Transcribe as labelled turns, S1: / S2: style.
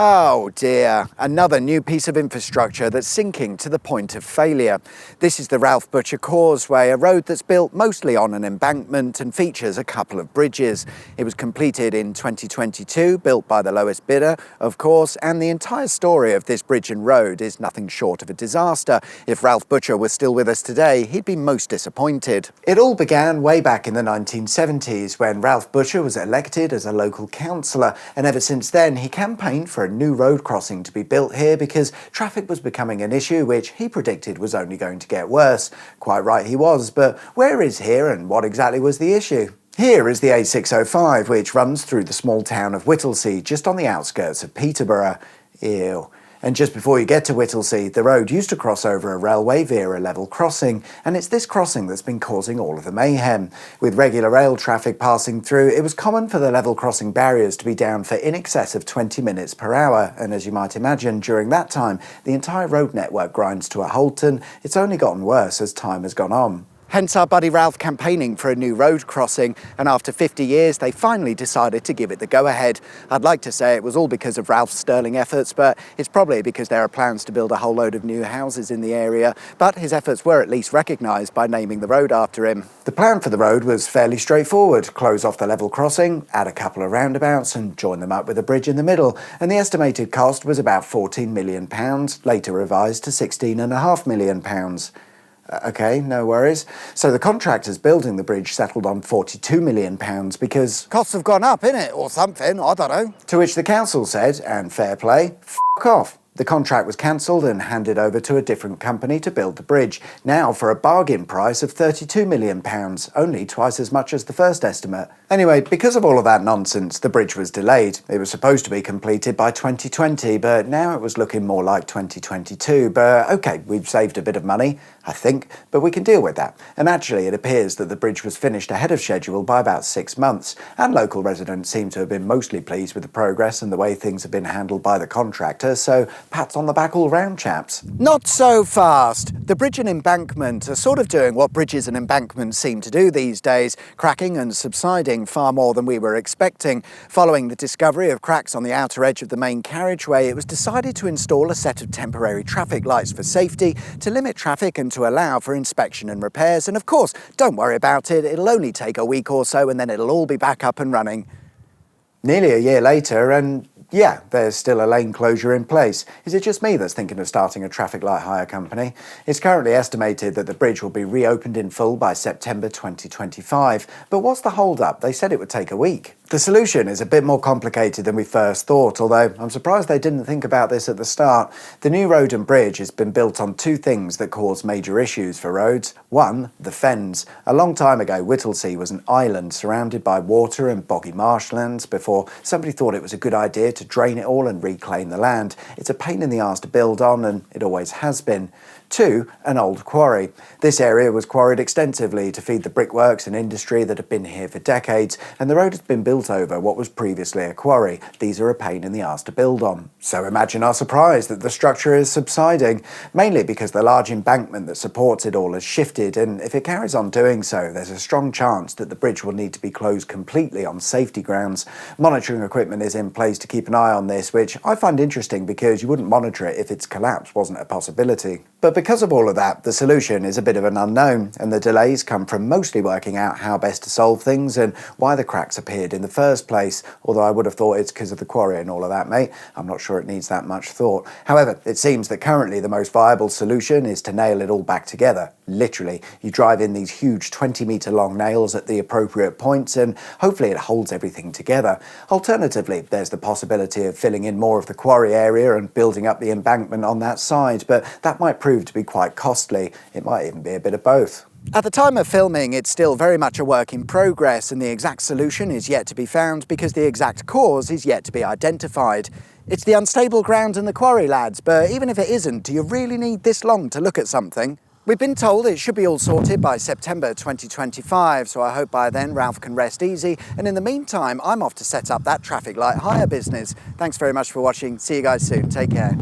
S1: Oh dear, another new piece of infrastructure that's sinking to the point of failure. This is the Ralph Butcher Causeway, a road that's built mostly on an embankment and features a couple of bridges. It was completed in 2022, built by the lowest bidder, of course, and the entire story of this bridge and road is nothing short of a disaster. If Ralph Butcher was still with us today, he'd be most disappointed. It all began way back in the 1970s when Ralph Butcher was elected as a local councillor, and ever since then he campaigned for a new road crossing to be built here because traffic was becoming an issue which he predicted was only going to get worse. Quite right he was, but where is here and what exactly was the issue? Here is the A605, which runs through the small town of Whittlesey, just on the outskirts of Peterborough. Ew. And just before you get to Whittlesey, the road used to cross over a railway via a level crossing, and it's this crossing that's been causing all of the mayhem. With regular rail traffic passing through, it was common for the level crossing barriers to be down for in excess of 20 minutes per hour, and as you might imagine, during that time, the entire road network grinds to a halt, and it's only gotten worse as time has gone on. Hence our buddy Ralph campaigning for a new road crossing, and after 50 years they finally decided to give it the go-ahead. I'd like to say it was all because of Ralph's sterling efforts, but it's probably because there are plans to build a whole load of new houses in the area, but his efforts were at least recognised by naming the road after him. The plan for the road was fairly straightforward: close off the level crossing, add a couple of roundabouts and join them up with a bridge in the middle, and the estimated cost was about £14 million, later revised to £16.5 million. OK, no worries. So the contractors building the bridge settled on £42 million because costs have gone up, innit, or something, I don't know. To which the council said, and fair play, f*** off. The contract was cancelled and handed over to a different company to build the bridge, now for a bargain price of £32 million, only twice as much as the first estimate. Anyway, because of all of that nonsense, the bridge was delayed. It was supposed to be completed by 2020, but now it was looking more like 2022. But OK, we've saved a bit of money, I think, but we can deal with that. And actually, it appears that the bridge was finished ahead of schedule by about 6 months, and local residents seem to have been mostly pleased with the progress and the way things have been handled by the contractor, so pats on the back all round, chaps. Not so fast. The bridge and embankment are sort of doing what bridges and embankments seem to do these days, cracking and subsiding far more than we were expecting. Following the discovery of cracks on the outer edge of the main carriageway, it was decided to install a set of temporary traffic lights for safety, to limit traffic and to allow for inspection and repairs. And of course, don't worry about it, it'll only take a week or so and then it'll all be back up and running. Nearly a year later, and yeah, there's still a lane closure in place. Is it just me that's thinking of starting a traffic light hire company? It's currently estimated that the bridge will be reopened in full by September 2025. But what's the hold-up? They said it would take a week. The solution is a bit more complicated than we first thought, although I'm surprised they didn't think about this at the start. The new road and bridge has been built on two things that cause major issues for roads. One, the fens. A long time ago, Whittlesey was an island surrounded by water and boggy marshlands before somebody thought it was a good idea to drain it all and reclaim the land. It's a pain in the arse to build on, and it always has been. Two, an old quarry. This area was quarried extensively to feed the brickworks and industry that had been here for decades, and the road has been built over what was previously a quarry. These are a pain in the arse to build on. So imagine our surprise that the structure is subsiding, mainly because the large embankment that supports it all has shifted, and if it carries on doing so, there's a strong chance that the bridge will need to be closed completely on safety grounds. Monitoring equipment is in place to keep an eye on this, which I find interesting because you wouldn't monitor it if its collapse wasn't a possibility. But because of all of that, the solution is a bit of an unknown, and the delays come from mostly working out how best to solve things and why the cracks appeared in the first place, although I would have thought it's because of the quarry and all of that, mate. I'm not sure it needs that much thought. However, it seems that currently the most viable solution is to nail it all back together. Literally, you drive in these huge 20-metre long nails at the appropriate points and hopefully it holds everything together. Alternatively, there's the possibility of filling in more of the quarry area and building up the embankment on that side, but that might prove to be quite costly. It might even be a bit of both. At the time of filming, it's still very much a work in progress, and the exact solution is yet to be found because the exact cause is yet to be identified. It's the unstable ground in the quarry, lads, but even if it isn't, do you really need this long to look at something? We've been told it should be all sorted by September 2025, so I hope by then Ralph can rest easy, and in the meantime, I'm off to set up that traffic light hire business. Thanks very much for watching. See you guys soon. Take care.